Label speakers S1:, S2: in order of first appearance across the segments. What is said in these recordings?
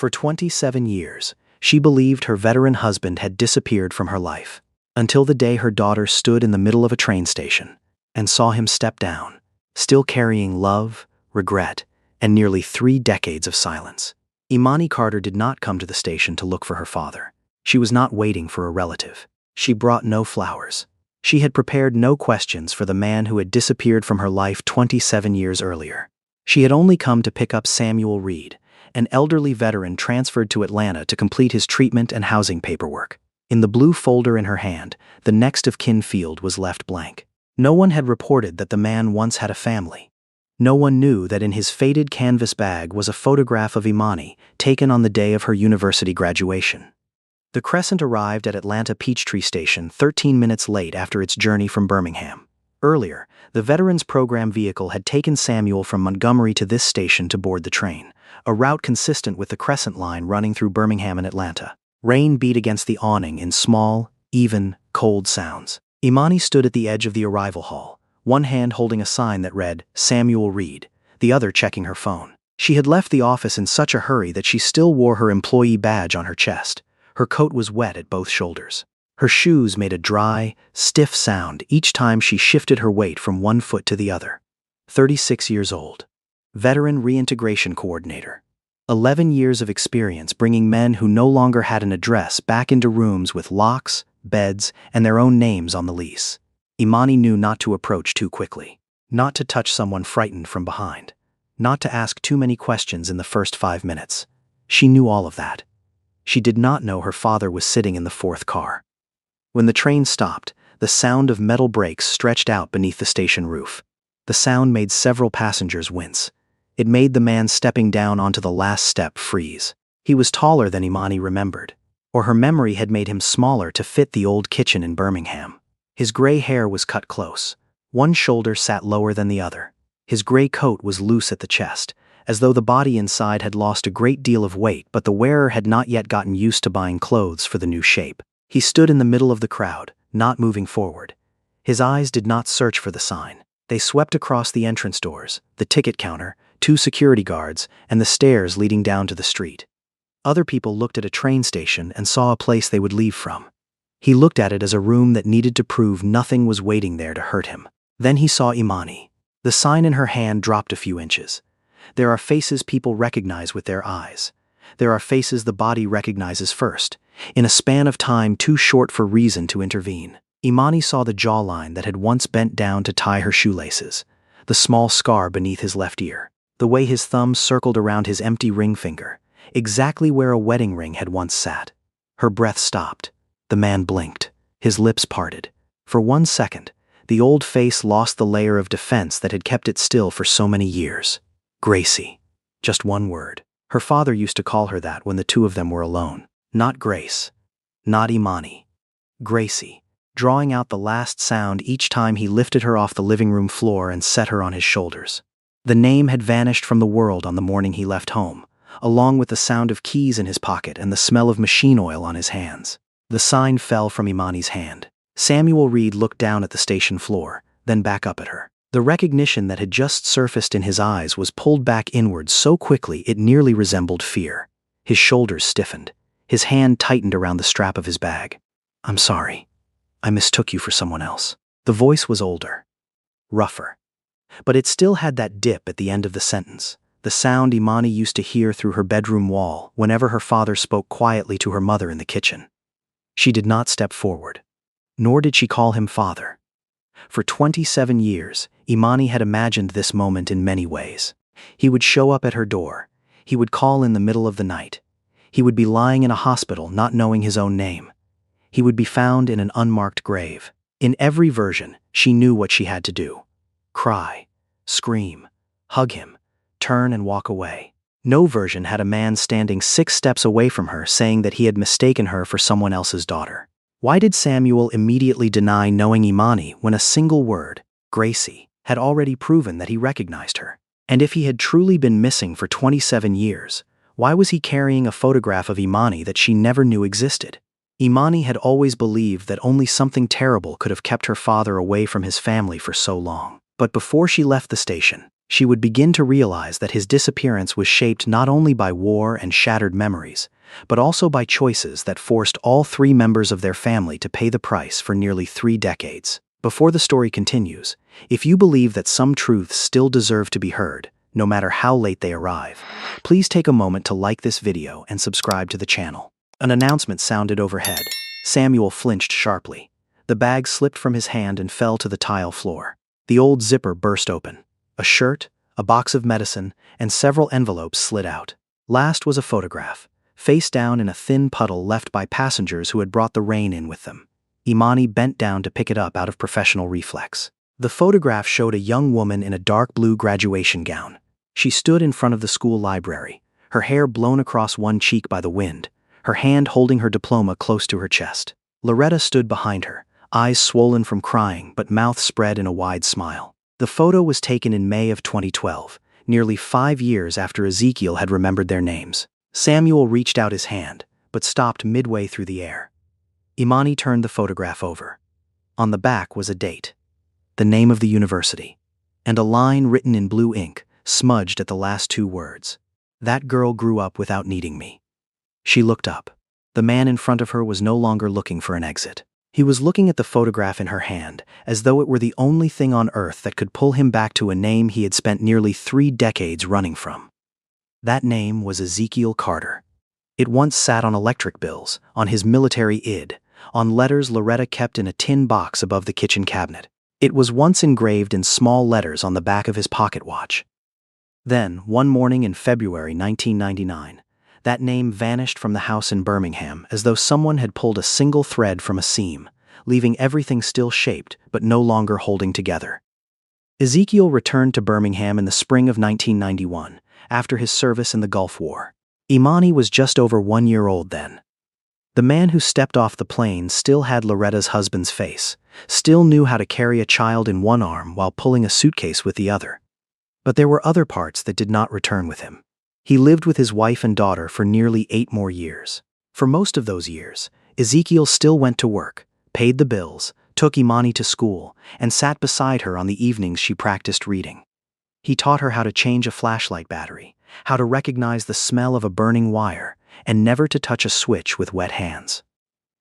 S1: For 27 years, she believed her veteran husband had disappeared from her life, until the day her daughter stood in the middle of a train station and saw him step down, still carrying love, regret, and nearly 3 decades of silence. Imani Carter did not come to the station to look for her father. She was not waiting for a relative. She brought no flowers. She had prepared no questions for the man who had disappeared from her life 27 years earlier. She had only come to pick up Samuel Reed, an elderly veteran transferred to Atlanta to complete his treatment and housing paperwork. In the blue folder in her hand, the next of kin field was left blank. No one had reported that the man once had a family. No one knew that in his faded canvas bag was a photograph of Imani, taken on the day of her university graduation. The Crescent arrived at Atlanta Peachtree Station 13 minutes late after its journey from Birmingham. Earlier, the Veterans Program vehicle had taken Samuel from Montgomery to this station to board the train, a route consistent with the Crescent Line running through Birmingham and Atlanta. Rain beat against the awning in small, even, cold sounds. Imani stood at the edge of the arrival hall, one hand holding a sign that read, "Samuel Reed," the other checking her phone. She had left the office in such a hurry that she still wore her employee badge on her chest. Her coat was wet at both shoulders. Her shoes made a dry, stiff sound each time she shifted her weight from one foot to the other. 36 years old. Veteran Reintegration Coordinator. 11 years of experience bringing men who no longer had an address back into rooms with locks, beds, and their own names on the lease. Imani knew not to approach too quickly, not to touch someone frightened from behind, not to ask too many questions in the first 5 minutes. She knew all of that. She did not know her father was sitting in the 4th car. When the train stopped, the sound of metal brakes stretched out beneath the station roof. The sound made several passengers wince. It made the man stepping down onto the last step freeze. He was taller than Imani remembered, or her memory had made him smaller to fit the old kitchen in Birmingham. His gray hair was cut close. One shoulder sat lower than the other. His gray coat was loose at the chest, as though the body inside had lost a great deal of weight, but the wearer had not yet gotten used to buying clothes for the new shape. He stood in the middle of the crowd, not moving forward. His eyes did not search for the sign. They swept across the entrance doors, the ticket counter, 2 security guards, and the stairs leading down to the street. Other people looked at a train station and saw a place they would leave from. He looked at it as a room that needed to prove nothing was waiting there to hurt him. Then he saw Imani. The sign in her hand dropped a few inches. There are faces people recognize with their eyes. There are faces the body recognizes first, in a span of time too short for reason to intervene. Imani saw the jawline that had once bent down to tie her shoelaces, the small scar beneath his left ear, the way his thumb circled around his empty ring finger, exactly where a wedding ring had once sat. Her breath stopped. The man blinked. His lips parted. For 1 second, the old face lost the layer of defense that had kept it still for so many years. Gracie. Just one word. Her father used to call her that when the two of them were alone. Not Grace. Not Imani. Gracie, drawing out the last sound each time he lifted her off the living room floor and set her on his shoulders. The name had vanished from the world on the morning he left home, along with the sound of keys in his pocket and the smell of machine oil on his hands. The sign fell from Imani's hand. Samuel Reed looked down at the station floor, then back up at her. The recognition that had just surfaced in his eyes was pulled back inward so quickly it nearly resembled fear. His shoulders stiffened. His hand tightened around the strap of his bag. "I'm sorry. I mistook you for someone else." The voice was older, rougher, but it still had that dip at the end of the sentence, the sound Imani used to hear through her bedroom wall whenever her father spoke quietly to her mother in the kitchen. She did not step forward, nor did she call him father. For 27 years, Imani had imagined this moment in many ways. He would show up at her door. He would call in the middle of the night. He would be lying in a hospital not knowing his own name. He would be found in an unmarked grave. In every version, she knew what she had to do. Cry, scream, hug him, turn and walk away. No version had a man standing 6 steps away from her saying that he had mistaken her for someone else's daughter. Why did Samuel immediately deny knowing Imani when a single word, Gracie, had already proven that he recognized her? And if he had truly been missing for 27 years, why was he carrying a photograph of Imani that she never knew existed? Imani had always believed that only something terrible could have kept her father away from his family for so long. But before she left the station, she would begin to realize that his disappearance was shaped not only by war and shattered memories, but also by choices that forced all three members of their family to pay the price for nearly 3 decades. Before the story continues, if you believe that some truths still deserve to be heard, no matter how late they arrive, please take a moment to like this video and subscribe to the channel. An announcement sounded overhead. Samuel flinched sharply. The bag slipped from his hand and fell to the tile floor. The old zipper burst open. A shirt, a box of medicine, and several envelopes slid out. Last was a photograph, face down in a thin puddle left by passengers who had brought the rain in with them. Imani bent down to pick it up out of professional reflex. The photograph showed a young woman in a dark blue graduation gown. She stood in front of the school library, her hair blown across one cheek by the wind, her hand holding her diploma close to her chest. Loretta stood behind her, eyes swollen from crying but mouth spread in a wide smile. The photo was taken in May of 2012, nearly 5 years after Ezekiel had remembered their names. Samuel reached out his hand, but stopped midway through the air. Imani turned the photograph over. On the back was a date, the name of the university, and a line written in blue ink, smudged at the last 2 words. "That girl grew up without needing me." She looked up. The man in front of her was no longer looking for an exit. He was looking at the photograph in her hand, as though it were the only thing on earth that could pull him back to a name he had spent nearly 3 decades running from. That name was Ezekiel Carter. It once sat on electric bills, on his military ID, on letters Loretta kept in a tin box above the kitchen cabinet. It was once engraved in small letters on the back of his pocket watch. Then, one morning in February 1999, that name vanished from the house in Birmingham as though someone had pulled a single thread from a seam, leaving everything still shaped but no longer holding together. Ezekiel returned to Birmingham in the spring of 1991, after his service in the Gulf War. Imani was just over 1 year old then. The man who stepped off the plane still had Loretta's husband's face, still knew how to carry a child in one arm while pulling a suitcase with the other. But there were other parts that did not return with him. He lived with his wife and daughter for nearly 8 more years. For most of those years, Ezekiel still went to work, paid the bills, took Imani to school, and sat beside her on the evenings she practiced reading. He taught her how to change a flashlight battery, how to recognize the smell of a burning wire, and never to touch a switch with wet hands.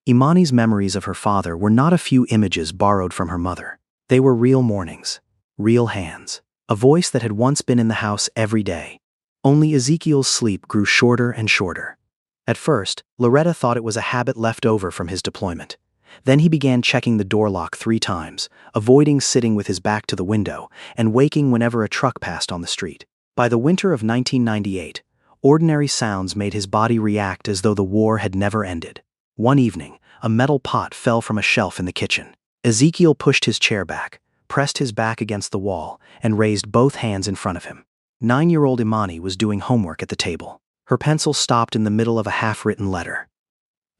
S1: Imani's memories of her father were not a few images borrowed from her mother. They were real mornings, real hands, a voice that had once been in the house every day. Only Ezekiel's sleep grew shorter and shorter. At first, Loretta thought it was a habit left over from his deployment. Then he began checking the door lock 3 times, avoiding sitting with his back to the window, and waking whenever a truck passed on the street. By the winter of 1998, ordinary sounds made his body react as though the war had never ended. One evening, a metal pot fell from a shelf in the kitchen. Ezekiel pushed his chair back, pressed his back against the wall, and raised both hands in front of him. 9-year-old Imani was doing homework at the table. Her pencil stopped in the middle of a half-written letter.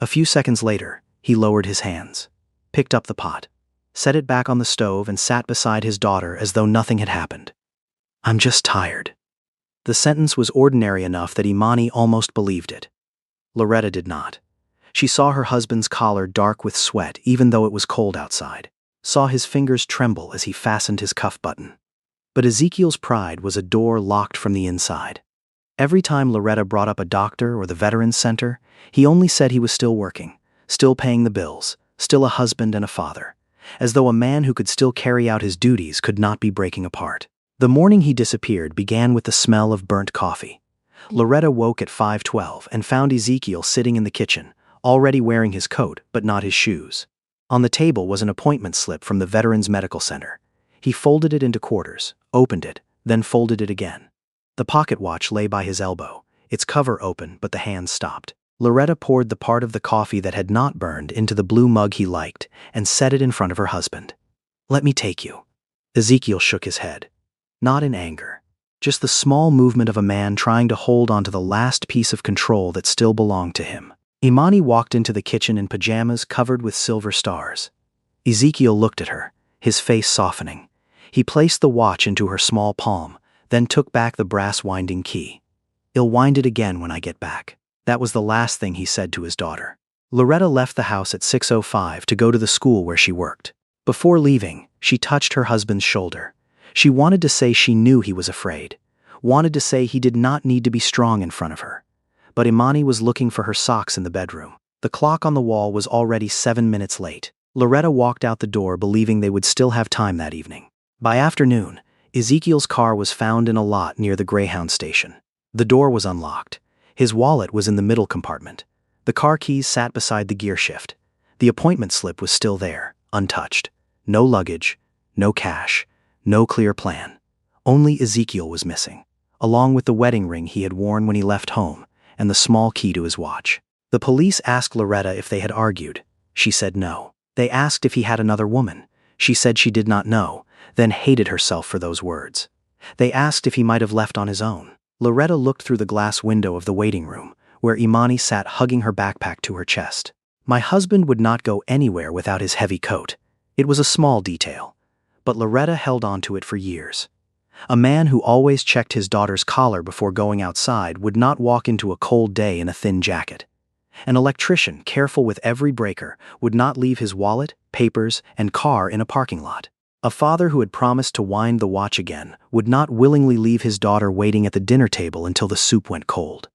S1: A few seconds later, he lowered his hands, picked up the pot, set it back on the stove, and sat beside his daughter as though nothing had happened. "I'm just tired." The sentence was ordinary enough that Imani almost believed it. Loretta did not. She saw her husband's collar dark with sweat even though it was cold outside, saw his fingers tremble as he fastened his cuff button. But Ezekiel's pride was a door locked from the inside. Every time Loretta brought up a doctor or the Veterans Center, he only said he was still working, still paying the bills, still a husband and a father, as though a man who could still carry out his duties could not be breaking apart. The morning he disappeared began with the smell of burnt coffee. Loretta woke at 5:12 and found Ezekiel sitting in the kitchen, already wearing his coat but not his shoes. On the table was an appointment slip from the Veterans Medical Center. He folded it into quarters, opened it, then folded it again. The pocket watch lay by his elbow, its cover open but the hand stopped. Loretta poured the part of the coffee that had not burned into the blue mug he liked and set it in front of her husband. "Let me take you." Ezekiel shook his head. Not in anger, just the small movement of a man trying to hold onto the last piece of control that still belonged to him. Imani walked into the kitchen in pajamas covered with silver stars. Ezekiel looked at her, his face softening. He placed the watch into her small palm, then took back the brass winding key. "I'll wind it again when I get back." That was the last thing he said to his daughter. Loretta left the house at 6:05 to go to the school where she worked. Before leaving, she touched her husband's shoulder. She wanted to say she knew he was afraid, wanted to say he did not need to be strong in front of her. But Imani was looking for her socks in the bedroom. The clock on the wall was already 7 minutes late. Loretta walked out the door believing they would still have time that evening. By afternoon, Ezekiel's car was found in a lot near the Greyhound station. The door was unlocked. His wallet was in the middle compartment. The car keys sat beside the gear shift. The appointment slip was still there, untouched. No luggage, no cash, no clear plan. Only Ezekiel was missing, along with the wedding ring he had worn when he left home and the small key to his watch. The police asked Loretta if they had argued. She said no. They asked if he had another woman. She said she did not know, then hated herself for those words. They asked if he might have left on his own. Loretta looked through the glass window of the waiting room, where Imani sat hugging her backpack to her chest. My husband would not go anywhere without his heavy coat. It was a small detail, but Loretta held on to it for years. A man who always checked his daughter's collar before going outside would not walk into a cold day in a thin jacket. An electrician, careful with every breaker, would not leave his wallet, papers, and car in a parking lot. A father who had promised to wind the watch again would not willingly leave his daughter waiting at the dinner table until the soup went cold.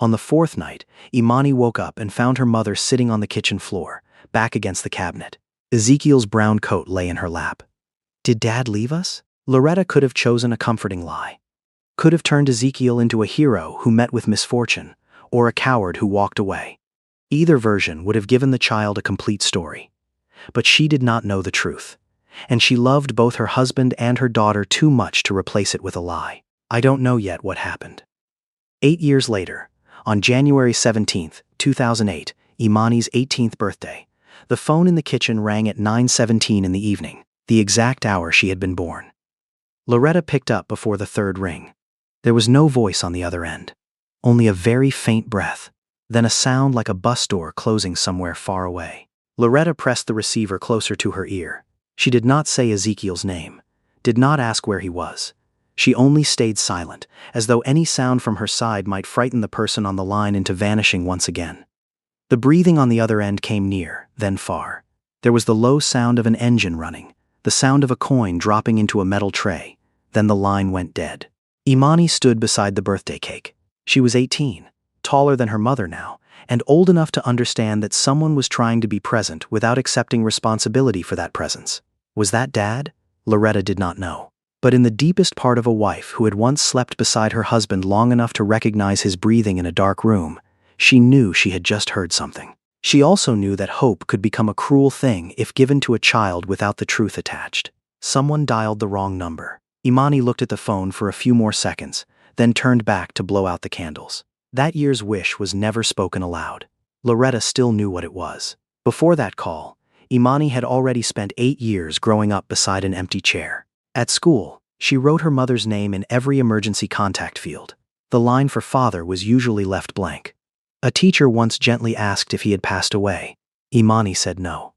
S1: On the fourth night, Imani woke up and found her mother sitting on the kitchen floor, back against the cabinet. Ezekiel's brown coat lay in her lap. Did Dad leave us? Loretta could have chosen a comforting lie. Could have turned Ezekiel into a hero who met with misfortune, or a coward who walked away. Either version would have given the child a complete story. But she did not know the truth, and she loved both her husband and her daughter too much to replace it with a lie. I don't know yet what happened. 8 years later, on January 17, 2008, Imani's 18th birthday, the phone in the kitchen rang at 9:17 in the evening, the exact hour she had been born. Loretta picked up before the third ring. There was no voice on the other end, only a very faint breath, then a sound like a bus door closing somewhere far away. Loretta pressed the receiver closer to her ear. She did not say Ezekiel's name, did not ask where he was. She only stayed silent, as though any sound from her side might frighten the person on the line into vanishing once again. The breathing on the other end came near, then far. There was the low sound of an engine running, the sound of a coin dropping into a metal tray. Then the line went dead. Imani stood beside the birthday cake. She was 18, taller than her mother now, and old enough to understand that someone was trying to be present without accepting responsibility for that presence. Was that Dad? Loretta did not know. But in the deepest part of a wife who had once slept beside her husband long enough to recognize his breathing in a dark room, she knew she had just heard something. She also knew that hope could become a cruel thing if given to a child without the truth attached. Someone dialed the wrong number. Imani looked at the phone for a few more seconds, then turned back to blow out the candles. That year's wish was never spoken aloud. Loretta still knew what it was. Before that call, Imani had already spent 8 years growing up beside an empty chair. At school, she wrote her mother's name in every emergency contact field. The line for father was usually left blank. A teacher once gently asked if he had passed away. Imani said no.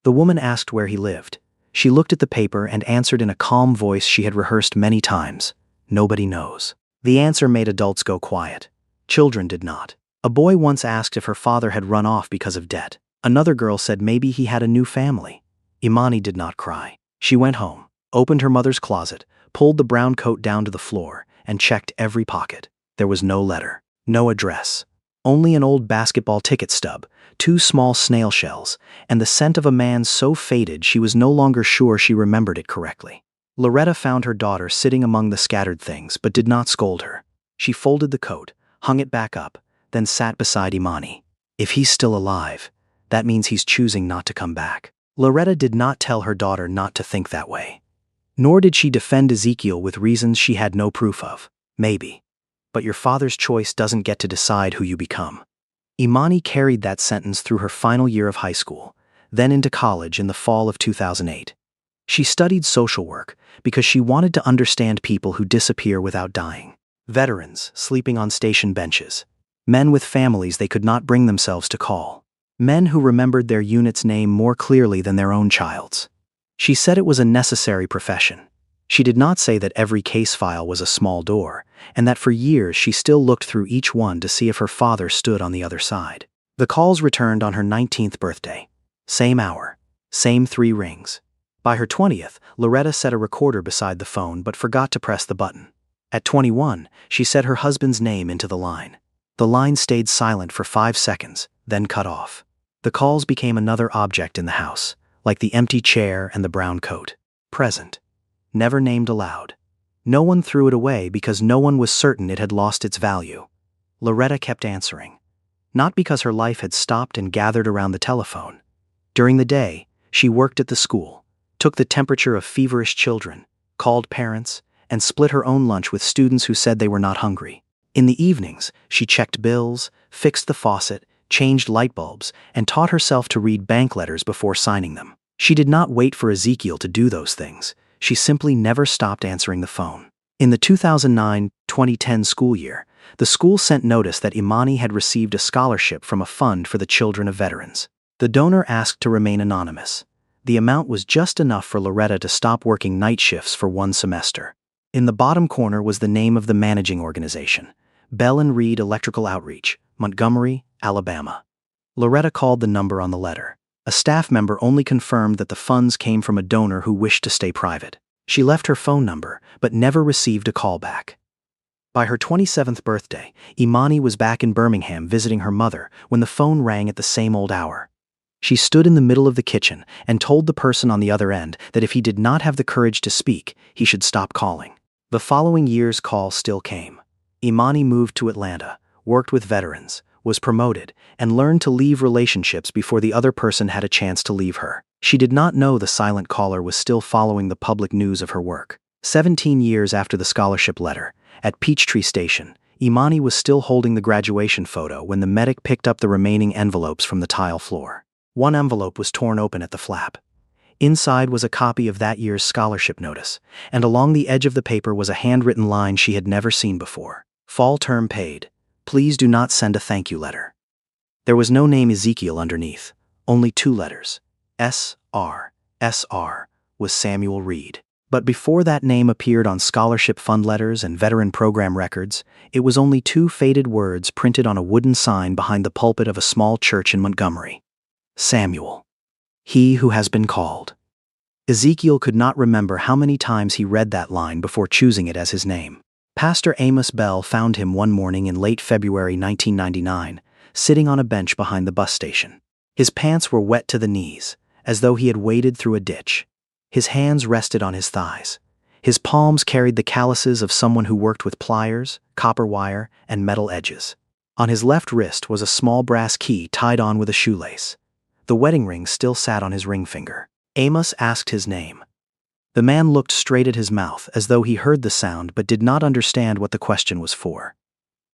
S1: The woman asked where he lived. She looked at the paper and answered in a calm voice she had rehearsed many times. Nobody knows. The answer made adults go quiet. Children did not. A boy once asked if her father had run off because of debt. Another girl said maybe he had a new family. Imani did not cry. She went home, opened her mother's closet, pulled the brown coat down to the floor, and checked every pocket. There was no letter, no address. Only an old basketball ticket stub, 2 small snail shells, and the scent of a man so faded she was no longer sure she remembered it correctly. Loretta found her daughter sitting among the scattered things but did not scold her. She folded the coat, hung it back up, then sat beside Imani. If he's still alive, that means he's choosing not to come back. Loretta did not tell her daughter not to think that way. Nor did she defend Ezekiel with reasons she had no proof of. Maybe. But your father's choice doesn't get to decide who you become. Imani carried that sentence through her final year of high school, then into college in the fall of 2008. She studied social work because she wanted to understand people who disappear without dying. Veterans sleeping on station benches. Men with families they could not bring themselves to call. Men who remembered their unit's name more clearly than their own child's. She said it was a necessary profession. She did not say that every case file was a small door, and that for years she still looked through each one to see if her father stood on the other side. The calls returned on her 19th birthday. Same hour, same 3 rings. By her 20th, Loretta set a recorder beside the phone but forgot to press the button. At 21, she said her husband's name into the line. The line stayed silent for 5 seconds, then cut off. The calls became another object in the house, like the empty chair and the brown coat. Present. Never named aloud. No one threw it away because no one was certain it had lost its value. Loretta kept answering. Not because her life had stopped and gathered around the telephone. During the day, she worked at the school, took the temperature of feverish children, called parents, and split her own lunch with students who said they were not hungry. In the evenings, she checked bills, fixed the faucet, changed light bulbs, and taught herself to read bank letters before signing them. She did not wait for Ezekiel to do those things. She simply never stopped answering the phone. In the 2009-2010 school year, the school sent notice that Imani had received a scholarship from a fund for the children of veterans. The donor asked to remain anonymous. The amount was just enough for Loretta to stop working night shifts for 1 semester. In the bottom corner was the name of the managing organization, Bell and Reed Electrical Outreach, Montgomery, Alabama. Loretta called the number on the letter. A staff member only confirmed that the funds came from a donor who wished to stay private. She left her phone number, but never received a call back. By her 27th birthday, Imani was back in Birmingham visiting her mother when the phone rang at the same old hour. She stood in the middle of the kitchen and told the person on the other end that if he did not have the courage to speak, he should stop calling. The following year's call still came. Imani moved to Atlanta, worked with veterans, was promoted, and learned to leave relationships before the other person had a chance to leave her. She did not know the silent caller was still following the public news of her work. 17 years after the scholarship letter, at Peachtree Station, Imani was still holding the graduation photo when the medic picked up the remaining envelopes from the tile floor. One envelope was torn open at the flap. Inside was a copy of that year's scholarship notice, and along the edge of the paper was a handwritten line she had never seen before. Fall term paid. Please do not send a thank you letter. There was no name Ezekiel underneath, only 2 letters. S.R. S.R. was Samuel Reed. But before that name appeared on scholarship fund letters and veteran program records, it was only 2 faded words printed on a wooden sign behind the pulpit of a small church in Montgomery. Samuel. He who has been called. Ezekiel could not remember how many times he read that line before choosing it as his name. Pastor Amos Bell found him one morning in late February 1999, sitting on a bench behind the bus station. His pants were wet to the knees, as though he had waded through a ditch. His hands rested on his thighs. His palms carried the calluses of someone who worked with pliers, copper wire, and metal edges. On his left wrist was a small brass key tied on with a shoelace. The wedding ring still sat on his ring finger. Amos asked his name. The man looked straight at his mouth as though he heard the sound but did not understand what the question was for.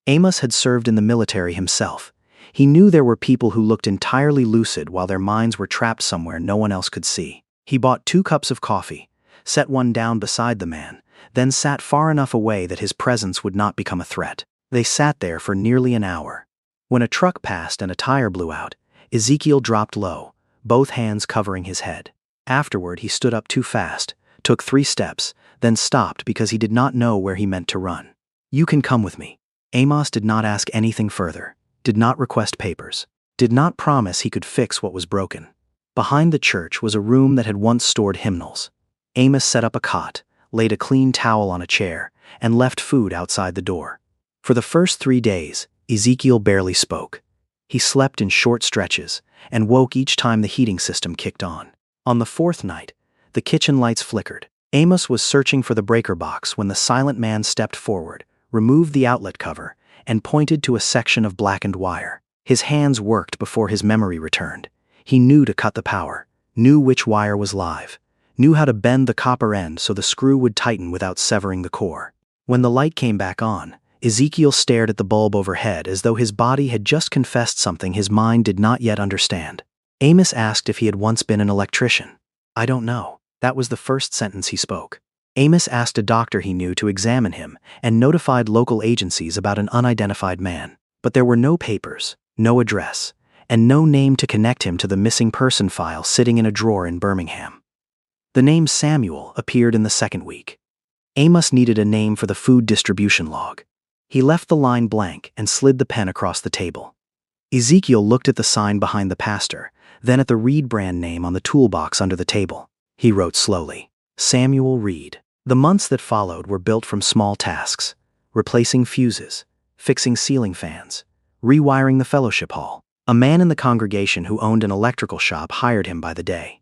S1: Amos had served in the military himself. He knew there were people who looked entirely lucid while their minds were trapped somewhere no one else could see. He bought 2 cups of coffee, set one down beside the man, then sat far enough away that his presence would not become a threat. They sat there for nearly an hour. When a truck passed and a tire blew out, Ezekiel dropped low, both hands covering his head. Afterward, he stood up too fast, took 3 steps, then stopped because he did not know where he meant to run. You can come with me. Amos did not ask anything further, did not request papers, did not promise he could fix what was broken. Behind the church was a room that had once stored hymnals. Amos set up a cot, laid a clean towel on a chair, and left food outside the door. For the first 3 days, Ezekiel barely spoke. He slept in short stretches and woke each time the heating system kicked on. On the 4th night, the kitchen lights flickered. Amos was searching for the breaker box when the silent man stepped forward, removed the outlet cover, and pointed to a section of blackened wire. His hands worked before his memory returned. He knew to cut the power, knew which wire was live, knew how to bend the copper end so the screw would tighten without severing the core. When the light came back on, Ezekiel stared at the bulb overhead as though his body had just confessed something his mind did not yet understand. Amos asked if he had once been an electrician. I don't know. That was the first sentence he spoke. Amos asked a doctor he knew to examine him and notified local agencies about an unidentified man. But there were no papers, no address, and no name to connect him to the missing person file sitting in a drawer in Birmingham. The name Samuel appeared in the 2nd week. Amos needed a name for the food distribution log. He left the line blank and slid the pen across the table. Ezekiel looked at the sign behind the pastor, then at the Reed brand name on the toolbox under the table. he wrote slowly. Samuel Reed. The months that followed were built from small tasks: replacing fuses, fixing ceiling fans, rewiring the fellowship hall. A man in the congregation who owned an electrical shop hired him by the day.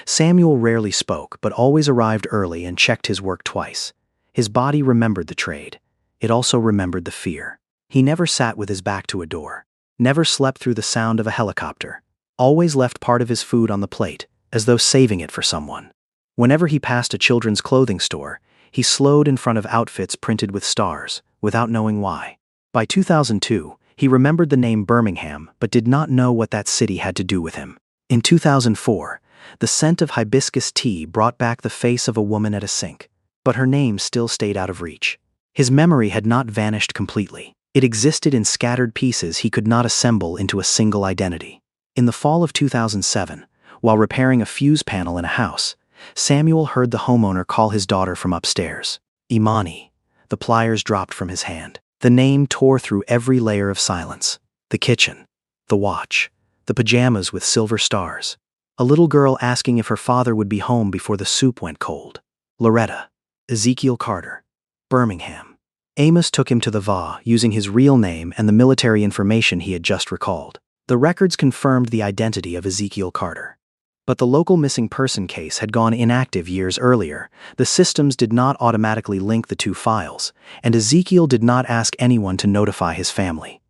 S1: Samuel rarely spoke, but always arrived early and checked his work twice. His body remembered the trade. It also remembered the fear. He never sat with his back to a door, never slept through the sound of a helicopter, always left part of his food on the plate, as though saving it for someone. Whenever he passed a children's clothing store, he slowed in front of outfits printed with stars, without knowing why. By 2002, he remembered the name Birmingham but did not know what that city had to do with him. In 2004, the scent of hibiscus tea brought back the face of a woman at a sink, but her name still stayed out of reach. His memory had not vanished completely. It existed in scattered pieces he could not assemble into a single identity. In the fall of 2007, while repairing a fuse panel in a house, Samuel heard the homeowner call his daughter from upstairs. Imani. The pliers dropped from his hand. The name tore through every layer of silence. The kitchen, the watch, the pajamas with silver stars. A little girl asking if her father would be home before the soup went cold. Loretta. Ezekiel Carter. Birmingham. Amos took him to the VA using his real name and the military information he had just recalled. The records confirmed the identity of Ezekiel Carter. But the local missing person case had gone inactive years earlier. The systems did not automatically link the two files, and Ezekiel did not ask anyone to notify his family.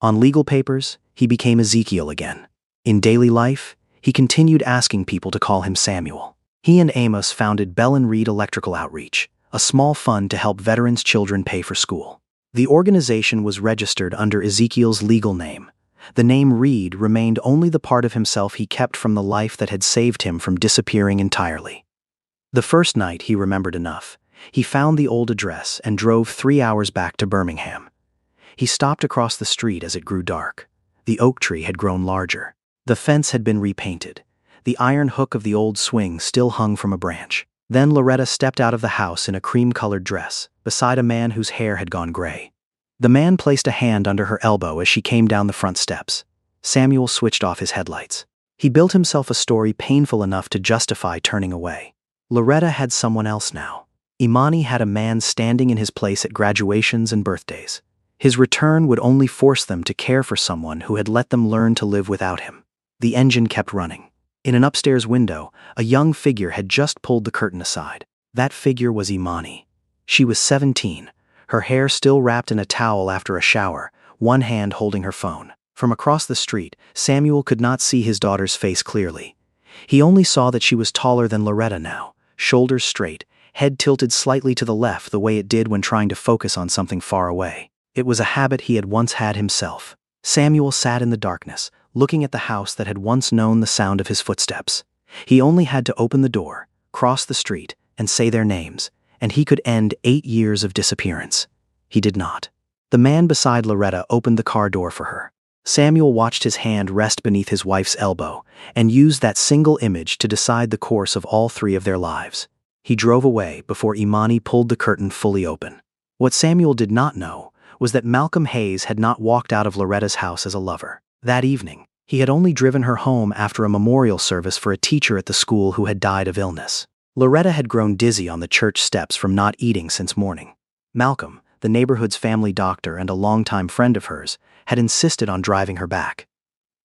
S1: On legal papers, he became Ezekiel again. In daily life, he continued asking people to call him Samuel. He and Amos founded Bell and Reed Electrical Outreach, a small fund to help veterans' children pay for school. The organization was registered under Ezekiel's legal name. The name Reed remained only the part of himself he kept from the life that had saved him from disappearing entirely. The first night he remembered enough. He found the old address and drove 3 hours back to Birmingham. He stopped across the street as it grew dark. The oak tree had grown larger. The fence had been repainted. The iron hook of the old swing still hung from a branch. Then Loretta stepped out of the house in a cream-colored dress, beside a man whose hair had gone gray. The man placed a hand under her elbow as she came down the front steps. Samuel switched off his headlights. He built himself a story painful enough to justify turning away. Loretta had someone else now. Imani had a man standing in his place at graduations and birthdays. His return would only force them to care for someone who had let them learn to live without him. The engine kept running. In an upstairs window, a young figure had just pulled the curtain aside. That figure was Imani. She was 17. Her hair still wrapped in a towel after a shower, one hand holding her phone. From across the street, Samuel could not see his daughter's face clearly. He only saw that she was taller than Loretta now, shoulders straight, head tilted slightly to the left the way it did when trying to focus on something far away. It was a habit he had once had himself. Samuel sat in the darkness, looking at the house that had once known the sound of his footsteps. He only had to open the door, cross the street, and say their names, and he could end 8 years of disappearance. He did not. The man beside Loretta opened the car door for her. Samuel watched his hand rest beneath his wife's elbow and used that single image to decide the course of all 3 of their lives. He drove away before Imani pulled the curtain fully open. What Samuel did not know was that Malcolm Hayes had not walked out of Loretta's house as a lover. That evening, he had only driven her home after a memorial service for a teacher at the school who had died of illness. Loretta had grown dizzy on the church steps from not eating since morning. Malcolm, the neighborhood's family doctor and a longtime friend of hers, had insisted on driving her back.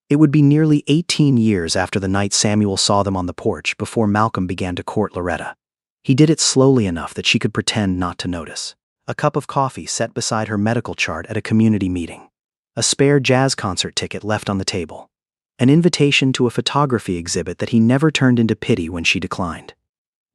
S1: It would be nearly 18 years after the night Samuel saw them on the porch before Malcolm began to court Loretta. He did it slowly enough that she could pretend not to notice. A cup of coffee set beside her medical chart at a community meeting. A spare jazz concert ticket left on the table. An invitation to a photography exhibit that he never turned into pity when she declined.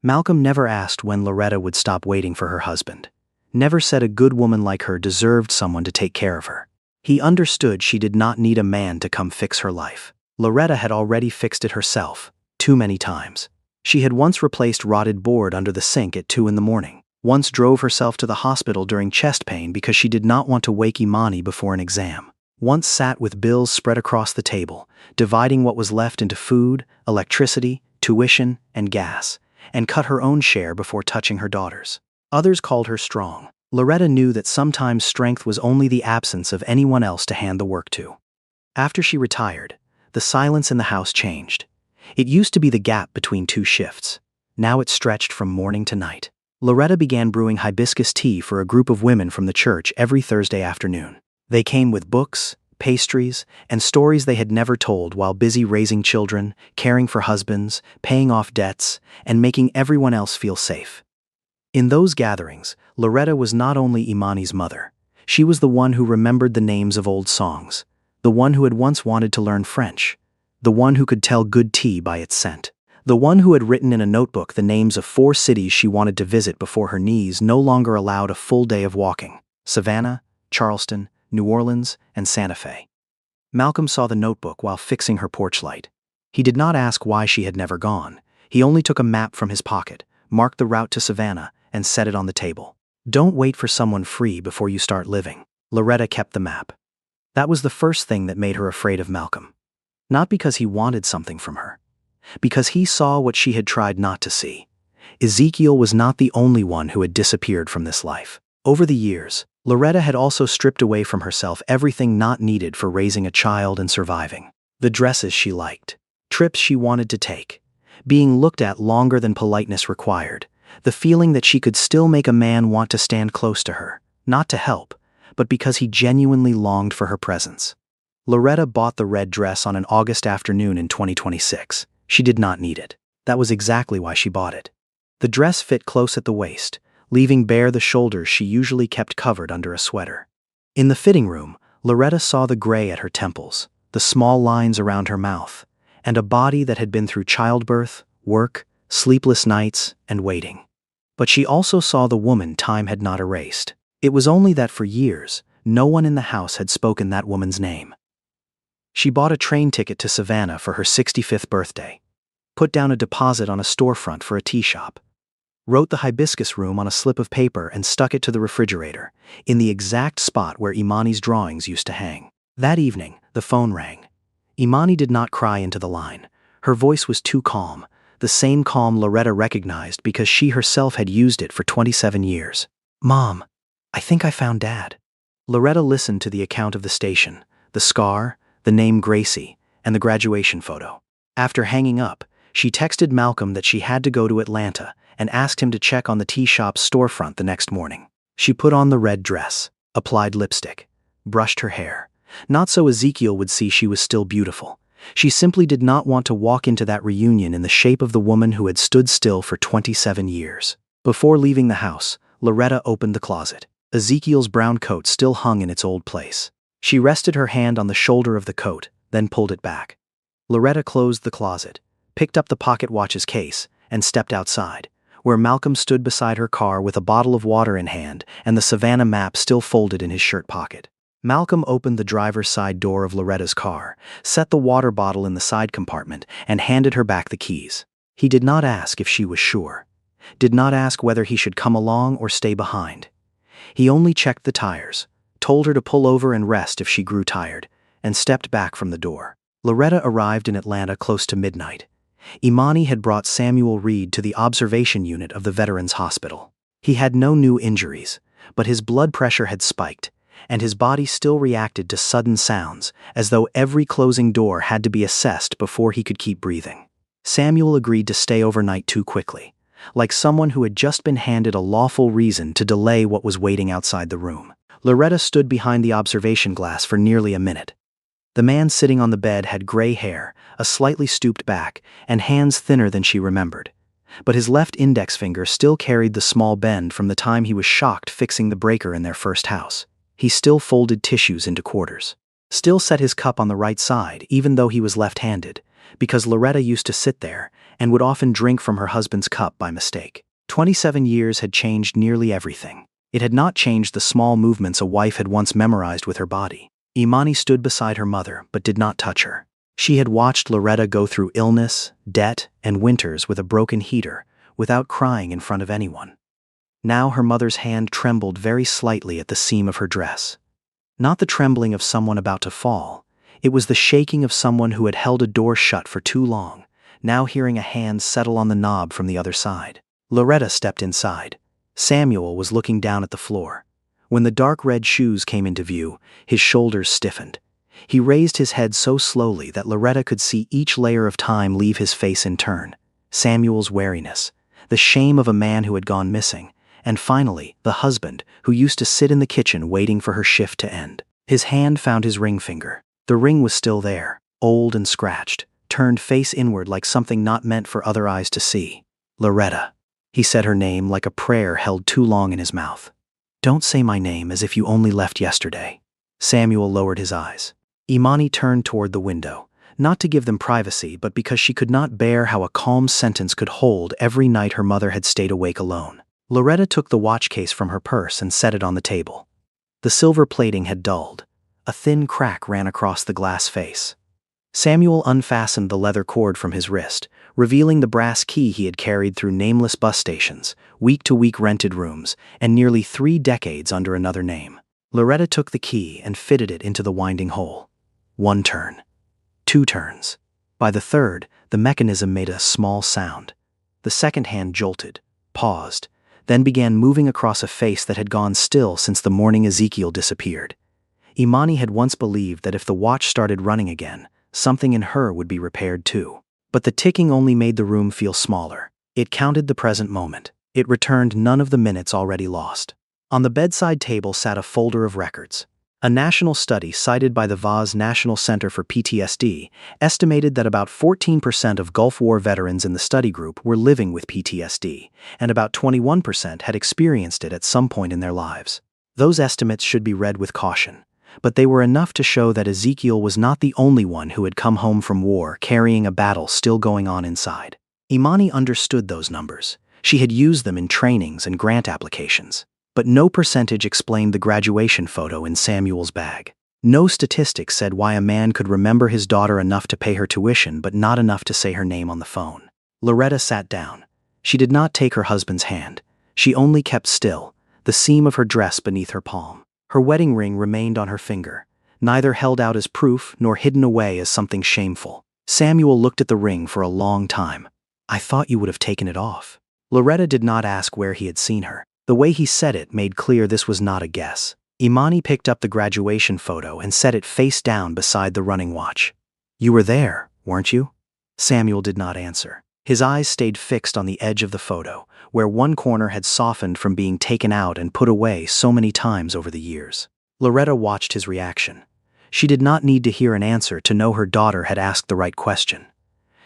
S1: Malcolm never asked when Loretta would stop waiting for her husband. Never said a good woman like her deserved someone to take care of her. He understood she did not need a man to come fix her life. Loretta had already fixed it herself, too many times. She had once replaced rotted board under the sink at 2 a.m, once drove herself to the hospital during chest pain because she did not want to wake Imani before an exam. Once sat with bills spread across the table, dividing what was left into food, electricity, tuition, and gas, and cut her own share before touching her daughters. Others called her strong. Loretta knew that sometimes strength was only the absence of anyone else to hand the work to. After she retired, the silence in the house changed. It used to be the gap between 2 shifts. Now it stretched from morning to night. Loretta began brewing hibiscus tea for a group of women from the church every Thursday afternoon. They came with books, pastries, and stories they had never told while busy raising children, caring for husbands, paying off debts, and making everyone else feel safe. In those gatherings, Loretta was not only Imani's mother. She was the one who remembered the names of old songs, the one who had once wanted to learn French, the one who could tell good tea by its scent, the one who had written in a notebook the names of 4 cities she wanted to visit before her knees no longer allowed a full day of walking: Savannah, Charleston, New Orleans, and Santa Fe. Malcolm saw the notebook while fixing her porch light. He did not ask why she had never gone. He only took a map from his pocket, marked the route to Savannah, and set it on the table. Don't wait for someone free before you start living. Loretta kept the map. That was the first thing that made her afraid of Malcolm. Not because he wanted something from her. Because he saw what she had tried not to see. Ezekiel was not the only one who had disappeared from this life. Over the years, Loretta had also stripped away from herself everything not needed for raising a child and surviving. The dresses she liked, trips she wanted to take, being looked at longer than politeness required, the feeling that she could still make a man want to stand close to her, not to help, but because he genuinely longed for her presence. Loretta bought the red dress on an August afternoon in 2026. She did not need it. That was exactly why she bought it. The dress fit close at the waist, leaving bare the shoulders she usually kept covered under a sweater. In the fitting room, Loretta saw the gray at her temples, the small lines around her mouth, and a body that had been through childbirth, work, sleepless nights, and waiting. But she also saw the woman time had not erased. It was only that for years, no one in the house had spoken that woman's name. She bought a train ticket to Savannah for her 65th birthday, put down a deposit on a storefront for a tea shop, wrote the hibiscus room on a slip of paper and stuck it to the refrigerator, in the exact spot where Imani's drawings used to hang. That evening, the phone rang. Imani did not cry into the line. Her voice was too calm, the same calm Loretta recognized because she herself had used it for 27 years. "Mom, I think I found Dad." Loretta listened to the account of the station, the scar, the name Gracie, and the graduation photo. After hanging up, she texted Malcolm that she had to go to Atlanta and asked him to check on the tea shop's storefront the next morning. She put on the red dress, applied lipstick, brushed her hair, not so Ezekiel would see she was still beautiful. She simply did not want to walk into that reunion in the shape of the woman who had stood still for 27 years. Before leaving the house, Loretta opened the closet. Ezekiel's brown coat still hung in its old place. She rested her hand on the shoulder of the coat, then pulled it back. Loretta closed the closet, picked up the pocket watch's case, and stepped outside, where Malcolm stood beside her car with a bottle of water in hand and the Savannah map still folded in his shirt pocket. Malcolm opened the driver's side door of Loretta's car, set the water bottle in the side compartment, and handed her back the keys. He did not ask if she was sure, did not ask whether he should come along or stay behind. He only checked the tires, told her to pull over and rest if she grew tired, and stepped back from the door. Loretta arrived in Atlanta close to midnight. Imani had brought Samuel Reed to the observation unit of the Veterans Hospital. He had no new injuries, but his blood pressure had spiked, and his body still reacted to sudden sounds, as though every closing door had to be assessed before he could keep breathing. Samuel agreed to stay overnight too quickly, like someone who had just been handed a lawful reason to delay what was waiting outside the room. Loretta stood behind the observation glass for nearly a minute. The man sitting on the bed had gray hair, a slightly stooped back, and hands thinner than she remembered. But his left index finger still carried the small bend from the time he was shocked fixing the breaker in their first house. He still folded tissues into quarters. Still set his cup on the right side, even though he was left-handed, because Loretta used to sit there and would often drink from her husband's cup by mistake. 27 years had changed nearly everything. It had not changed the small movements a wife had once memorized with her body. Imani stood beside her mother, but did not touch her. She had watched Loretta go through illness, debt, and winters with a broken heater, without crying in front of anyone. Now her mother's hand trembled very slightly at the seam of her dress. Not the trembling of someone about to fall. It was the shaking of someone who had held a door shut for too long, now hearing a hand settle on the knob from the other side. Loretta stepped inside. Samuel was looking down at the floor. When the dark red shoes came into view, his shoulders stiffened. He raised his head so slowly that Loretta could see each layer of time leave his face in turn. Samuel's wariness, the shame of a man who had gone missing, and finally, the husband, who used to sit in the kitchen waiting for her shift to end. His hand found his ring finger. The ring was still there, old and scratched, turned face inward like something not meant for other eyes to see. Loretta. He said her name like a prayer held too long in his mouth. Don't say my name as if you only left yesterday. Samuel lowered his eyes. Imani turned toward the window, not to give them privacy, but because she could not bear how a calm sentence could hold every night her mother had stayed awake alone. Loretta took the watch case from her purse and set it on the table. The silver plating had dulled. A thin crack ran across the glass face. Samuel unfastened the leather cord from his wrist, revealing the brass key he had carried through nameless bus stations, week-to-week rented rooms, and nearly 3 decades under another name. Loretta took the key and fitted it into the winding hole. 1 turn. 2 turns. By the third, the mechanism made a small sound. The second hand jolted, paused, then began moving across a face that had gone still since the morning Ezekiel disappeared. Imani had once believed that if the watch started running again, something in her would be repaired too. But the ticking only made the room feel smaller. It counted the present moment. It returned none of the minutes already lost. On the bedside table sat a folder of records. A national study cited by the Vaz National Center for PTSD estimated that about 14% of Gulf War veterans in the study group were living with PTSD, and about 21% had experienced it at some point in their lives. Those estimates should be read with caution, but they were enough to show that Ezekiel was not the only one who had come home from war carrying a battle still going on inside. Imani understood those numbers. She had used them in trainings and grant applications. But no percentage explained the graduation photo in Samuel's bag. No statistics said why a man could remember his daughter enough to pay her tuition but not enough to say her name on the phone. Loretta sat down. She did not take her husband's hand. She only kept still, the seam of her dress beneath her palm. Her wedding ring remained on her finger, neither held out as proof nor hidden away as something shameful. Samuel looked at the ring for a long time. I thought you would have taken it off. Loretta did not ask where he had seen her. The way he said it made clear this was not a guess. Imani picked up the graduation photo and set it face down beside the running watch. You were there, weren't you? Samuel did not answer. His eyes stayed fixed on the edge of the photo, where one corner had softened from being taken out and put away so many times over the years. Loretta watched his reaction. She did not need to hear an answer to know her daughter had asked the right question.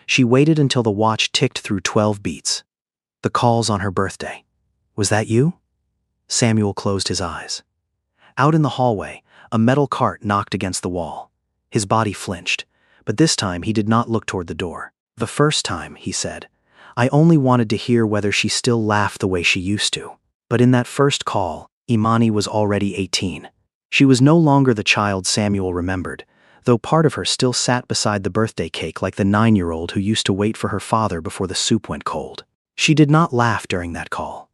S1: She waited until the watch ticked through 12 beats. The calls on her birthday. Was that you? Samuel closed his eyes. Out in the hallway, a metal cart knocked against the wall. His body flinched, but this time he did not look toward the door. The first time, he said, I only wanted to hear whether she still laughed the way she used to. But in that first call, Imani was already 18. She was no longer the child Samuel remembered, though part of her still sat beside the birthday cake like the 9-year-old who used to wait for her father before the soup went cold. She did not laugh during that call.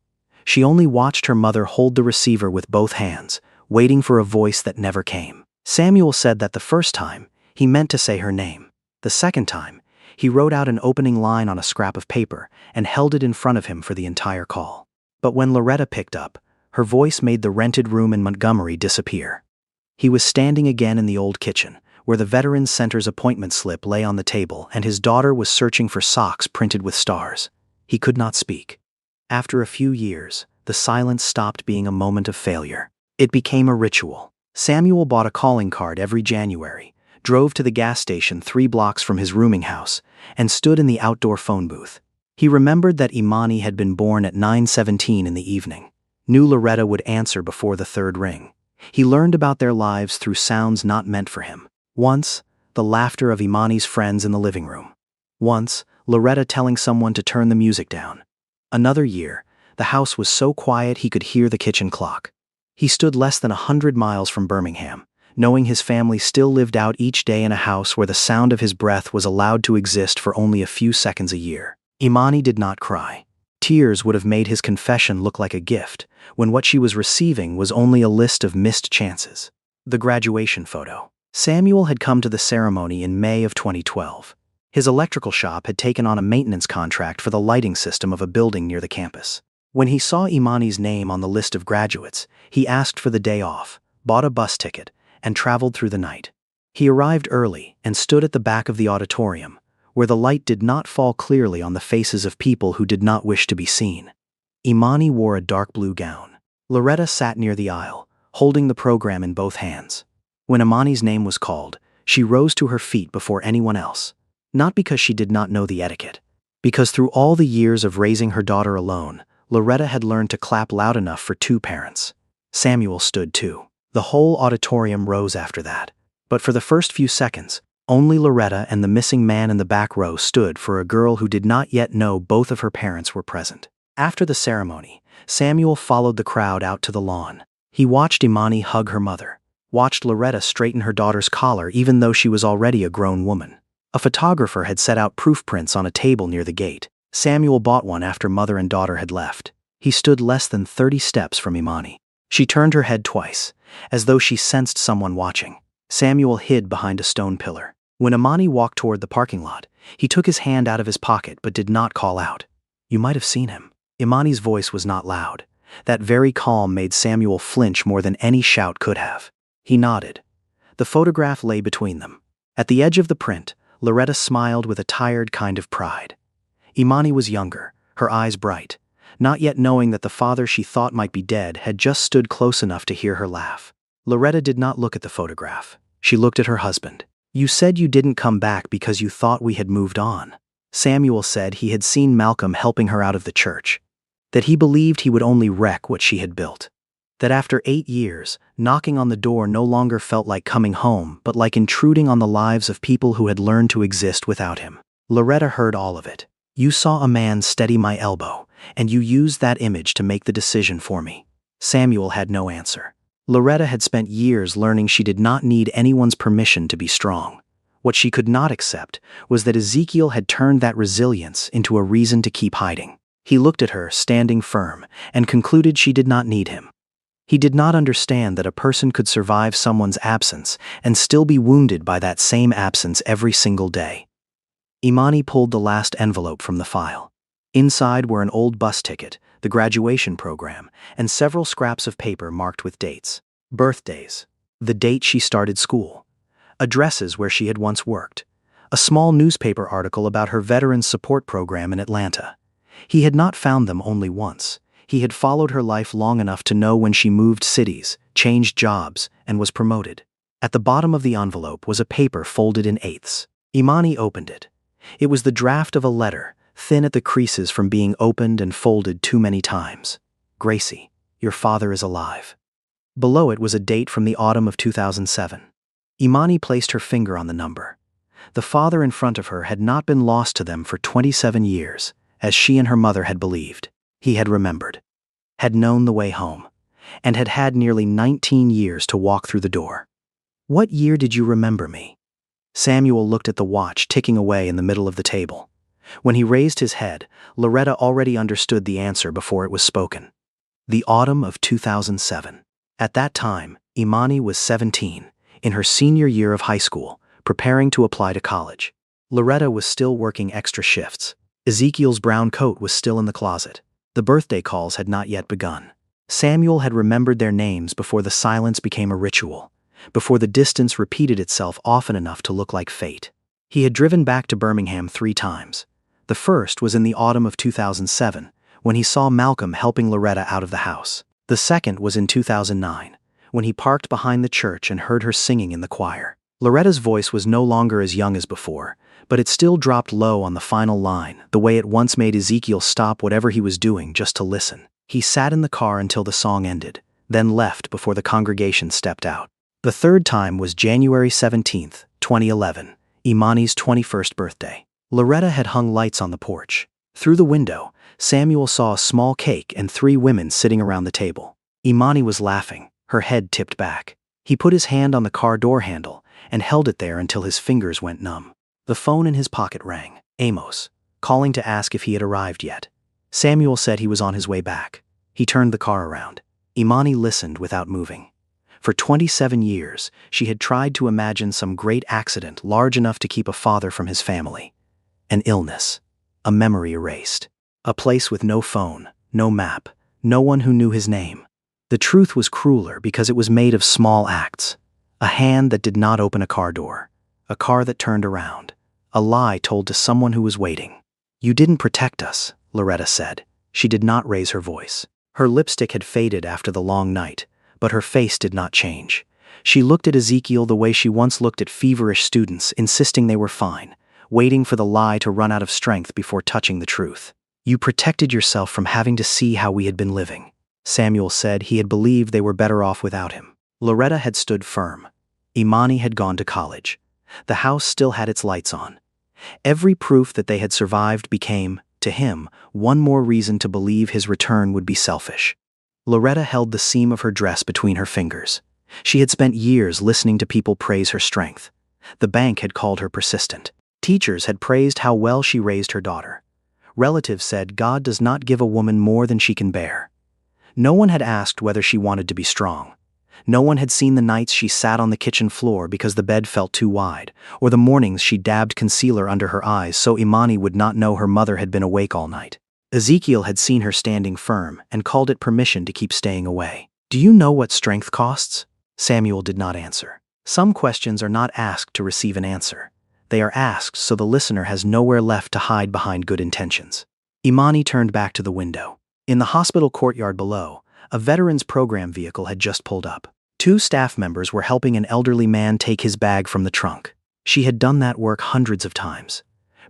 S1: She only watched her mother hold the receiver with both hands, waiting for a voice that never came. Samuel said that the first time, he meant to say her name. The second time, he wrote out an opening line on a scrap of paper and held it in front of him for the entire call. But when Loretta picked up, her voice made the rented room in Montgomery disappear. He was standing again in the old kitchen, where the Veterans Center's appointment slip lay on the table and his daughter was searching for socks printed with stars. He could not speak. After a few years, the silence stopped being a moment of failure. It became a ritual. Samuel bought a calling card every January, drove to the gas station 3 blocks from his rooming house, and stood in the outdoor phone booth. He remembered that Imani had been born at 9:17 in the evening. Knew Loretta would answer before the third ring. He learned about their lives through sounds not meant for him. Once, the laughter of Imani's friends in the living room. Once, Loretta telling someone to turn the music down. Another year, the house was so quiet he could hear the kitchen clock. He stood less than 100 miles from Birmingham, knowing his family still lived out each day in a house where the sound of his breath was allowed to exist for only a few seconds a year. Imani did not cry. Tears would have made his confession look like a gift, when what she was receiving was only a list of missed chances. The graduation photo. Samuel had come to the ceremony in May of 2012. His electrical shop had taken on a maintenance contract for the lighting system of a building near the campus. When he saw Imani's name on the list of graduates, he asked for the day off, bought a bus ticket, and traveled through the night. He arrived early and stood at the back of the auditorium, where the light did not fall clearly on the faces of people who did not wish to be seen. Imani wore a dark blue gown. Loretta sat near the aisle, holding the program in both hands. When Imani's name was called, she rose to her feet before anyone else, not because she did not know the etiquette, because through all the years of raising her daughter alone, Loretta had learned to clap loud enough for two parents. Samuel stood too. The whole auditorium rose after that. But for the first few seconds, only Loretta and the missing man in the back row stood for a girl who did not yet know both of her parents were present. After the ceremony, Samuel followed the crowd out to the lawn. He watched Imani hug her mother, watched Loretta straighten her daughter's collar even though she was already a grown woman. A photographer had set out proof prints on a table near the gate. Samuel bought one after mother and daughter had left. He stood less than 30 steps from Imani. She turned her head twice, as though she sensed someone watching. Samuel hid behind a stone pillar. When Imani walked toward the parking lot, he took his hand out of his pocket but did not call out. "You might have seen him." Imani's voice was not loud. That very calm made Samuel flinch more than any shout could have. He nodded. The photograph lay between them. At the edge of the print, Loretta smiled with a tired kind of pride. Imani was younger, her eyes bright, not yet knowing that the father she thought might be dead had just stood close enough to hear her laugh. Loretta did not look at the photograph. She looked at her husband. "You said you didn't come back because you thought we had moved on." Samuel said he had seen Malcolm helping her out of the church, that he believed he would only wreck what she had built, that after 8 years, knocking on the door no longer felt like coming home but like intruding on the lives of people who had learned to exist without him. Loretta heard all of it. "You saw a man steady my elbow, and you used that image to make the decision for me." Samuel had no answer. Loretta had spent years learning she did not need anyone's permission to be strong. What she could not accept was that Ezekiel had turned that resilience into a reason to keep hiding. He looked at her, standing firm, and concluded she did not need him. He did not understand that a person could survive someone's absence and still be wounded by that same absence every single day. Imani pulled the last envelope from the file. Inside were an old bus ticket, the graduation program, and several scraps of paper marked with dates. Birthdays, the date she started school, addresses where she had once worked, a small newspaper article about her Veterans Support Program in Atlanta. He had not found them only once. He had followed her life long enough to know when she moved cities, changed jobs, and was promoted. At the bottom of the envelope was a paper folded in eighths. Imani opened it. It was the draft of a letter, thin at the creases from being opened and folded too many times. "Gracie, your father is alive." Below it was a date from the autumn of 2007. Imani placed her finger on the number. The father in front of her had not been lost to them for 27 years, as she and her mother had believed. He had remembered, had known the way home, and had had nearly 19 years to walk through the door. "What year did you remember me?" Samuel looked at the watch ticking away in the middle of the table. When he raised his head, Loretta already understood the answer before it was spoken. The autumn of 2007. At that time, Imani was 17, in her senior year of high school, preparing to apply to college. Loretta was still working extra shifts. Ezekiel's brown coat was still in the closet. The birthday calls had not yet begun. Samuel had remembered their names before the silence became a ritual, before the distance repeated itself often enough to look like fate. He had driven back to Birmingham 3 times. The first was in the autumn of 2007, when he saw Malcolm helping Loretta out of the house. The second was in 2009, when he parked behind the church and heard her singing in the choir. Loretta's voice was no longer as young as before, but it still dropped low on the final line, the way it once made Ezekiel stop whatever he was doing just to listen. He sat in the car until the song ended, then left before the congregation stepped out. The third time was January 17, 2011, Imani's 21st birthday. Loretta had hung lights on the porch. Through the window, Samuel saw a small cake and 3 women sitting around the table. Imani was laughing, her head tipped back. He put his hand on the car door handle and held it there until his fingers went numb. The phone in his pocket rang. Amos, calling to ask if he had arrived yet. Samuel said he was on his way back. He turned the car around. Imani listened without moving. For 27 years, she had tried to imagine some great accident large enough to keep a father from his family. An illness, a memory erased, a place with no phone, no map, no one who knew his name. The truth was crueler because it was made of small acts. A hand that did not open a car door, a car that turned around, a lie told to someone who was waiting. "You didn't protect us," Loretta said. She did not raise her voice. Her lipstick had faded after the long night, but her face did not change. She looked at Ezekiel the way she once looked at feverish students, insisting they were fine, waiting for the lie to run out of strength before touching the truth. "You protected yourself from having to see how we had been living." Samuel said he had believed they were better off without him. Loretta had stood firm. Imani had gone to college. The house still had its lights on. Every proof that they had survived became, to him, one more reason to believe his return would be selfish. Loretta held the seam of her dress between her fingers. She had spent years listening to people praise her strength. The bank had called her persistent. Teachers had praised how well she raised her daughter. Relatives said God does not give a woman more than she can bear. No one had asked whether she wanted to be strong. No one had seen the nights she sat on the kitchen floor because the bed felt too wide, or the mornings she dabbed concealer under her eyes so Imani would not know her mother had been awake all night. Ezekiel had seen her standing firm and called it permission to keep staying away. "Do you know what strength costs?" Samuel did not answer. Some questions are not asked to receive an answer. They are asked so the listener has nowhere left to hide behind good intentions. Imani turned back to the window. In the hospital courtyard below, a veterans program vehicle had just pulled up. 2 staff members were helping an elderly man take his bag from the trunk. She had done that work hundreds of times,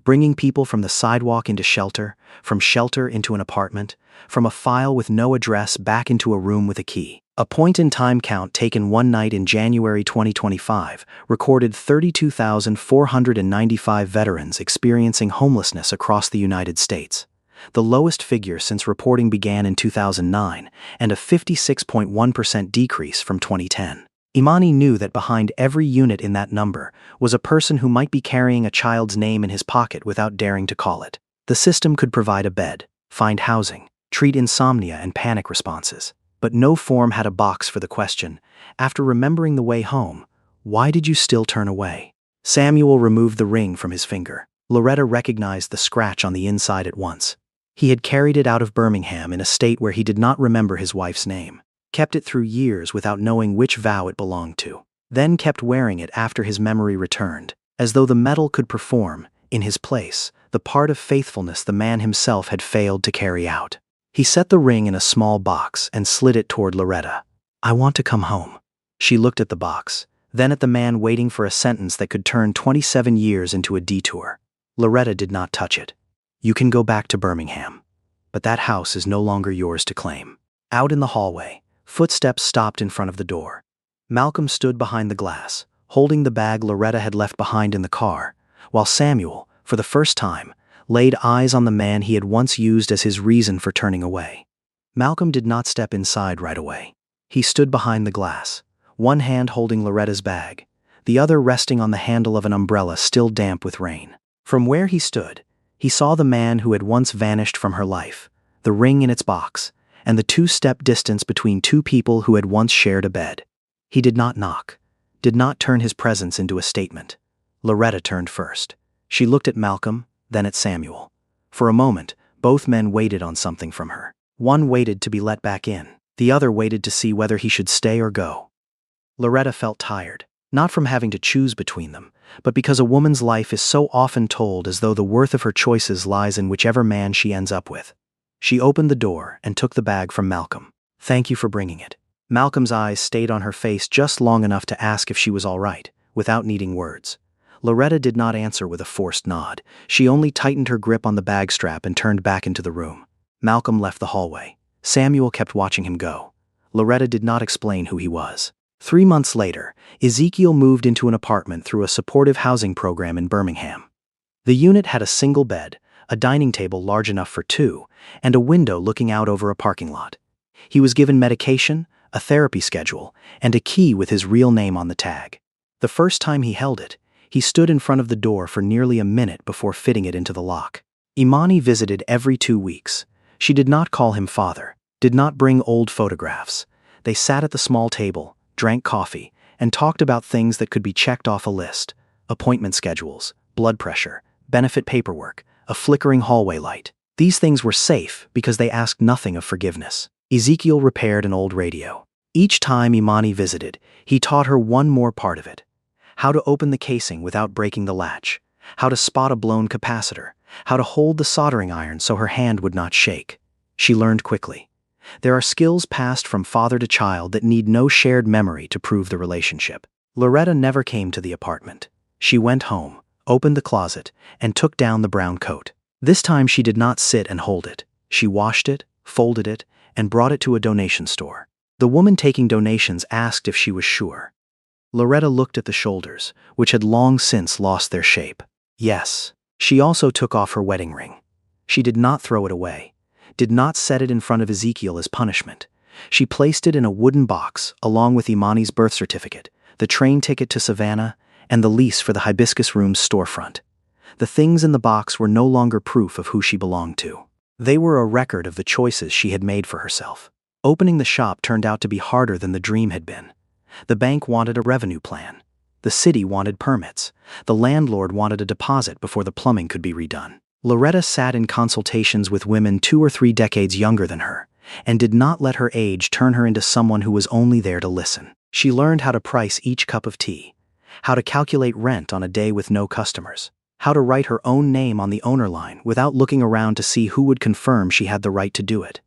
S1: bringing people from the sidewalk into shelter, from shelter into an apartment, from a file with no address back into a room with a key. A point-in-time count taken one night in January 2025 recorded 32,495 veterans experiencing homelessness across the United States, the lowest figure since reporting began in 2009, and a 56.1% decrease from 2010. Imani knew that behind every unit in that number was a person who might be carrying a child's name in his pocket without daring to call it. The system could provide a bed, find housing, treat insomnia and panic responses, but no form had a box for the question, after remembering the way home, why did you still turn away? Samuel removed the ring from his finger. Loretta recognized the scratch on the inside at once. He had carried it out of Birmingham in a state where he did not remember his wife's name, kept it through years without knowing which vow it belonged to, then kept wearing it after his memory returned, as though the metal could perform, in his place, the part of faithfulness the man himself had failed to carry out. He set the ring in a small box and slid it toward Loretta. "I want to come home." She looked at the box, then at the man waiting for a sentence that could turn 27 years into a detour. Loretta did not touch it. "You can go back to Birmingham, but that house is no longer yours to claim." Out in the hallway, footsteps stopped in front of the door. Malcolm stood behind the glass, holding the bag Loretta had left behind in the car, while Samuel, for the first time, laid eyes on the man he had once used as his reason for turning away. Malcolm did not step inside right away. He stood behind the glass, one hand holding Loretta's bag, the other resting on the handle of an umbrella still damp with rain. From where he stood, he saw the man who had once vanished from her life, the ring in its box, and the 2-step distance between 2 people who had once shared a bed. He did not knock, did not turn his presence into a statement. Loretta turned first. She looked at Malcolm, then at Samuel. For a moment, both men waited on something from her. One waited to be let back in. The other waited to see whether he should stay or go. Loretta felt tired, not from having to choose between them, but because a woman's life is so often told as though the worth of her choices lies in whichever man she ends up with. She opened the door and took the bag from Malcolm. "Thank you for bringing it." Malcolm's eyes stayed on her face just long enough to ask if she was all right, without needing words. Loretta did not answer with a forced nod. She only tightened her grip on the bag strap and turned back into the room. Malcolm left the hallway. Samuel kept watching him go. Loretta did not explain who he was. 3 months later, Ezekiel moved into an apartment through a supportive housing program in Birmingham. The unit had a single bed, a dining table large enough for 2, and a window looking out over a parking lot. He was given medication, a therapy schedule, and a key with his real name on the tag. The first time he held it, he stood in front of the door for nearly a minute before fitting it into the lock. Imani visited every 2 weeks. She did not call him father, did not bring old photographs. They sat at the small table, drank coffee, and talked about things that could be checked off a list: appointment schedules, blood pressure, benefit paperwork, a flickering hallway light. These things were safe because they asked nothing of forgiveness. Ezekiel repaired an old radio. Each time Imani visited, he taught her one more part of it: how to open the casing without breaking the latch, how to spot a blown capacitor, how to hold the soldering iron so her hand would not shake. She learned quickly. There are skills passed from father to child that need no shared memory to prove the relationship. Loretta never came to the apartment. She went home, opened the closet, and took down the brown coat. This time she did not sit and hold it. She washed it, folded it, and brought it to a donation store. The woman taking donations asked if she was sure. Loretta looked at the shoulders, which had long since lost their shape. Yes. She also took off her wedding ring. She did not throw it away, did not set it in front of Ezekiel as punishment. She placed it in a wooden box along with Imani's birth certificate, the train ticket to Savannah, and the lease for the Hibiscus Room's storefront. The things in the box were no longer proof of who she belonged to. They were a record of the choices she had made for herself. Opening the shop turned out to be harder than the dream had been. The bank wanted a revenue plan. The city wanted permits. The landlord wanted a deposit before the plumbing could be redone. Loretta sat in consultations with women 2 or 3 decades younger than her, and did not let her age turn her into someone who was only there to listen. She learned how to price each cup of tea, how to calculate rent on a day with no customers, how to write her own name on the owner line without looking around to see who would confirm she had the right to do it.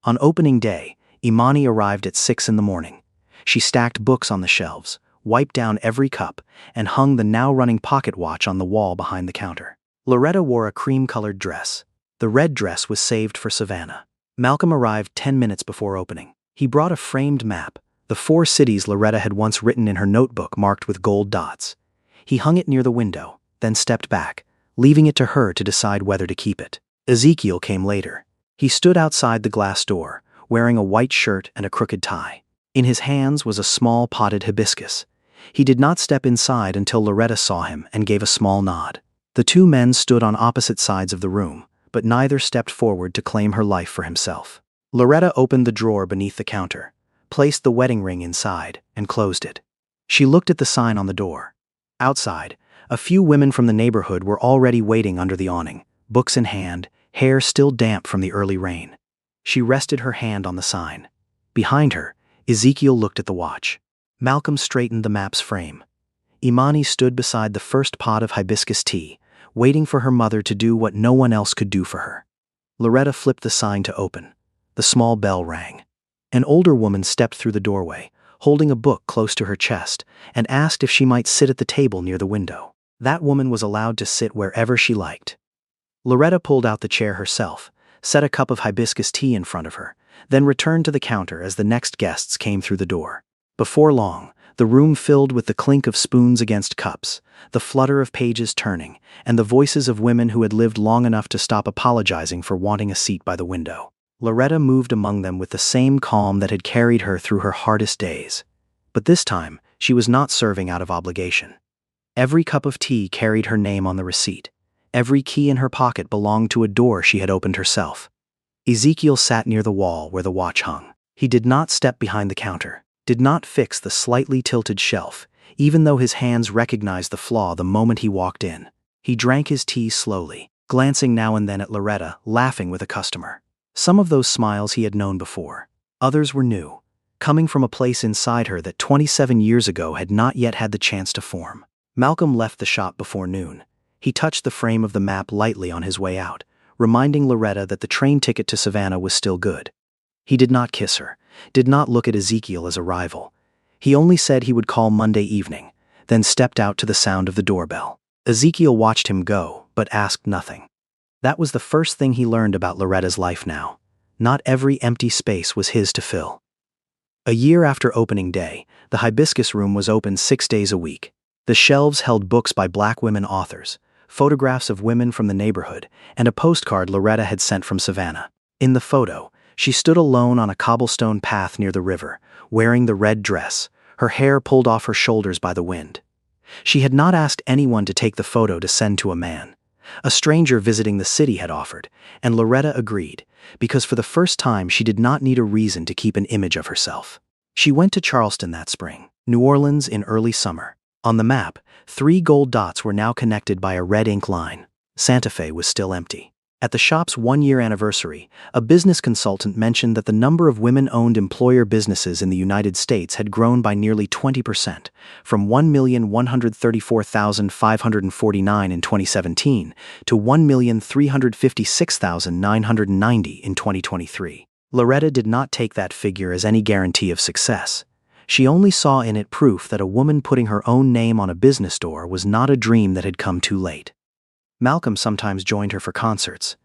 S1: On opening day, Imani arrived at 6 in the morning. She stacked books on the shelves, wiped down every cup, and hung the now-running pocket watch on the wall behind the counter. Loretta wore a cream-colored dress. The red dress was saved for Savannah. Malcolm arrived 10 minutes before opening. He brought a framed map, the 4 cities Loretta had once written in her notebook marked with gold dots. He hung it near the window, then stepped back, leaving it to her to decide whether to keep it. Ezekiel came later. He stood outside the glass door, wearing a white shirt and a crooked tie. In his hands was a small potted hibiscus. He did not step inside until Loretta saw him and gave a small nod. The 2 men stood on opposite sides of the room, but neither stepped forward to claim her life for himself. Loretta opened the drawer beneath the counter, placed the wedding ring inside, and closed it. She looked at the sign on the door. Outside, a few women from the neighborhood were already waiting under the awning, books in hand, hair still damp from the early rain. She rested her hand on the sign. Behind her, Ezekiel looked at the watch. Malcolm straightened the map's frame. Imani stood beside the first pot of hibiscus tea, waiting for her mother to do what no one else could do for her. Loretta flipped the sign to open. The small bell rang. An older woman stepped through the doorway, holding a book close to her chest, and asked if she might sit at the table near the window. That woman was allowed to sit wherever she liked. Loretta pulled out the chair herself, set a cup of hibiscus tea in front of her, then returned to the counter as the next guests came through the door. Before long, the room filled with the clink of spoons against cups, the flutter of pages turning, and the voices of women who had lived long enough to stop apologizing for wanting a seat by the window. Loretta moved among them with the same calm that had carried her through her hardest days. But this time, she was not serving out of obligation. Every cup of tea carried her name on the receipt. Every key in her pocket belonged to a door she had opened herself. Ezekiel sat near the wall where the watch hung. He did not step behind the counter, did not fix the slightly tilted shelf, even though his hands recognized the flaw the moment he walked in. He drank his tea slowly, glancing now and then at Loretta, laughing with a customer. Some of those smiles he had known before. Others were new, coming from a place inside her that 27 years ago had not yet had the chance to form. Malcolm left the shop before noon. He touched the frame of the map lightly on his way out, reminding Loretta that the train ticket to Savannah was still good. He did not kiss her, did not look at Ezekiel as a rival. He only said he would call Monday evening, then stepped out to the sound of the doorbell. Ezekiel watched him go, but asked nothing. That was the first thing he learned about Loretta's life now. Not every empty space was his to fill. A year after opening day, the Hibiscus Room was open 6 days a week. The shelves held books by Black women authors, photographs of women from the neighborhood, and a postcard Loretta had sent from Savannah. In the photo, she stood alone on a cobblestone path near the river, wearing the red dress, her hair pulled off her shoulders by the wind. She had not asked anyone to take the photo to send to a man. A stranger visiting the city had offered, and Loretta agreed, because for the first time she did not need a reason to keep an image of herself. She went to Charleston that spring, New Orleans in early summer. On the map, 3 gold dots were now connected by a red ink line. Santa Fe was still empty. At the shop's one-year anniversary, a business consultant mentioned that the number of women-owned employer businesses in the United States had grown by nearly 20%, from 1,134,549 in 2017 to 1,356,990 in 2023. Loretta did not take that figure as any guarantee of success. She only saw in it proof that a woman putting her own name on a business door was not a dream that had come too late. Malcolm sometimes joined her for concerts.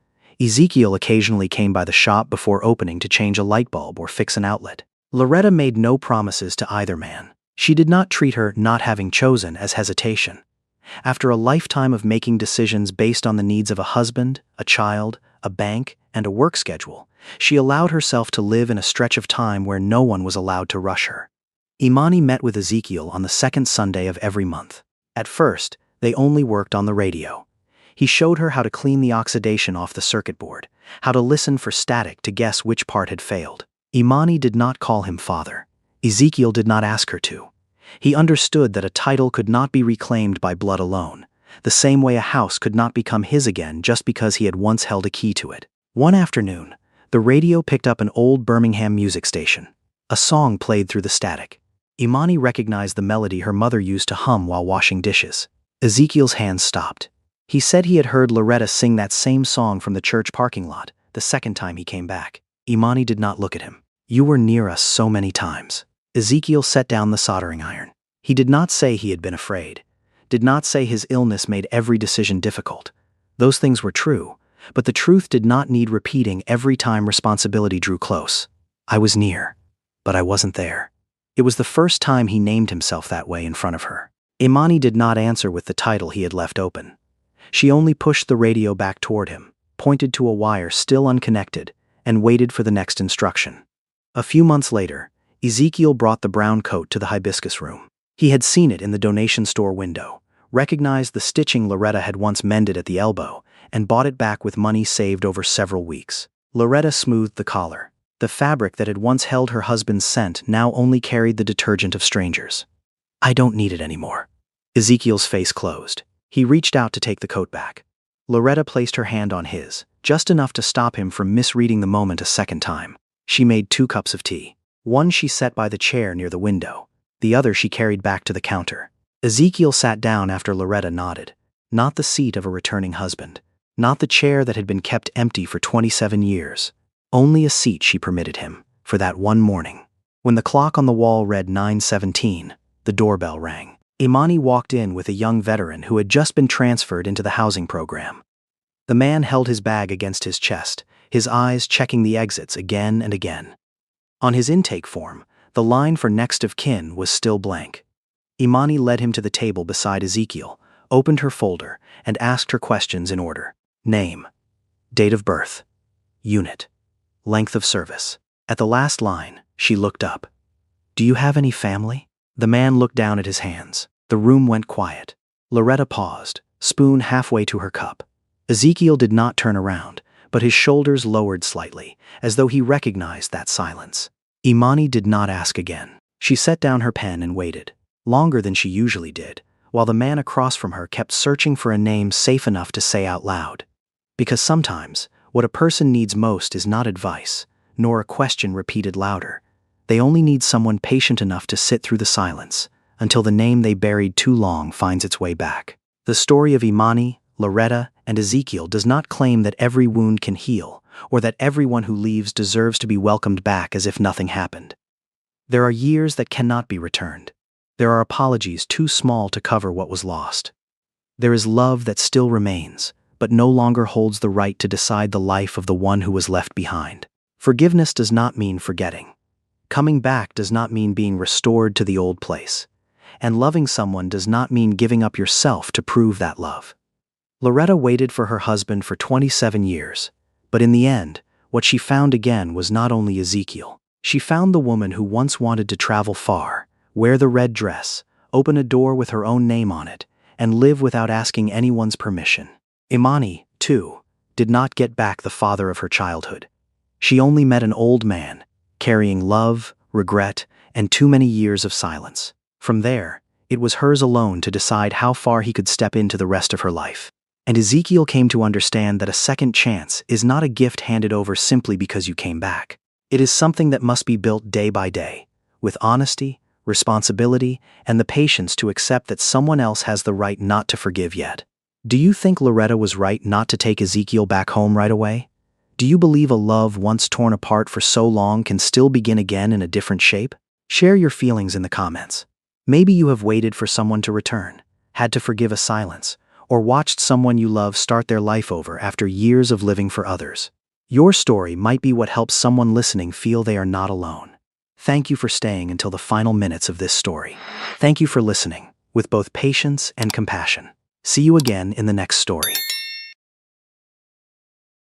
S1: Ezekiel occasionally came by the shop before opening to change a light bulb or fix an outlet. Loretta made no promises to either man. She did not treat her not having chosen as hesitation. After a lifetime of making decisions based on the needs of a husband, a child, a bank, and a work schedule, she allowed herself to live in a stretch of time where no one was allowed to rush her. Imani met with Ezekiel on the second Sunday of every month. At first, they only worked on the radio. He showed her how to clean the oxidation off the circuit board, how to listen for static to guess which part had failed. Imani did not call him father. Ezekiel did not ask her to. He understood that a title could not be reclaimed by blood alone, the same way a house could not become his again just because he had once held a key to it. One afternoon, the radio picked up an old Birmingham music station. A song played through the static. Imani recognized the melody her mother used to hum while washing dishes. Ezekiel's hands stopped. He said he had heard Loretta sing that same song from the church parking lot the second time he came back. Imani did not look at him. "You were near us so many times." Ezekiel set down the soldering iron. He did not say he had been afraid, did not say his illness made every decision difficult. Those things were true, but the truth did not need repeating every time responsibility drew close. "I was near, but I wasn't there." It was the first time he named himself that way in front of her. Imani did not answer with the title he had left open. She only pushed the radio back toward him, pointed to a wire still unconnected, and waited for the next instruction. A few months later, Ezekiel brought the brown coat to the hibiscus room. He had seen it in the donation store window, recognized the stitching Loretta had once mended at the elbow, and bought it back with money saved over several weeks. Loretta smoothed the collar. The fabric that had once held her husband's scent now only carried the detergent of strangers. "I don't need it anymore." Ezekiel's face closed. He reached out to take the coat back. Loretta placed her hand on his, just enough to stop him from misreading the moment a second time. She made 2 cups of tea. One she set by the chair near the window. The other she carried back to the counter. Ezekiel sat down after Loretta nodded. Not the seat of a returning husband. Not the chair that had been kept empty for 27 years. Only a seat she permitted him, for that one morning. When the clock on the wall read 9:17, the doorbell rang. Imani walked in with a young veteran who had just been transferred into the housing program. The man held his bag against his chest, his eyes checking the exits again and again. On his intake form, the line for next of kin was still blank. Imani led him to the table beside Ezekiel, opened her folder, and asked her questions in order. Name, date of birth, unit, length of service. At the last line, she looked up. "Do you have any family?" The man looked down at his hands. The room went quiet. Loretta paused, spoon halfway to her cup. Ezekiel did not turn around, but his shoulders lowered slightly, as though he recognized that silence. Imani did not ask again. She set down her pen and waited, longer than she usually did, while the man across from her kept searching for a name safe enough to say out loud. Because sometimes, what a person needs most is not advice, nor a question repeated louder. They only need someone patient enough to sit through the silence, until the name they buried too long finds its way back. The story of Imani, Loretta, and Ezekiel does not claim that every wound can heal, or that everyone who leaves deserves to be welcomed back as if nothing happened. There are years that cannot be returned. There are apologies too small to cover what was lost. There is love that still remains, but no longer holds the right to decide the life of the one who was left behind. Forgiveness does not mean forgetting. Coming back does not mean being restored to the old place. And loving someone does not mean giving up yourself to prove that love. Loretta waited for her husband for 27 years, but in the end, what she found again was not only Ezekiel. She found the woman who once wanted to travel far, wear the red dress, open a door with her own name on it, and live without asking anyone's permission. Imani, too, did not get back the father of her childhood. She only met an old man, carrying love, regret, and too many years of silence. From there, it was hers alone to decide how far he could step into the rest of her life. And Ezekiel came to understand that a second chance is not a gift handed over simply because you came back. It is something that must be built day by day, with honesty, responsibility, and the patience to accept that someone else has the right not to forgive yet. Do you think Loretta was right not to take Ezekiel back home right away? Do you believe a love once torn apart for so long can still begin again in a different shape? Share your feelings in the comments. Maybe you have waited for someone to return, had to forgive a silence, or watched someone you love start their life over after years of living for others. Your story might be what helps someone listening feel they are not alone. Thank you for staying until the final minutes of this story. Thank you for listening, with both patience and compassion. See you again in the next story.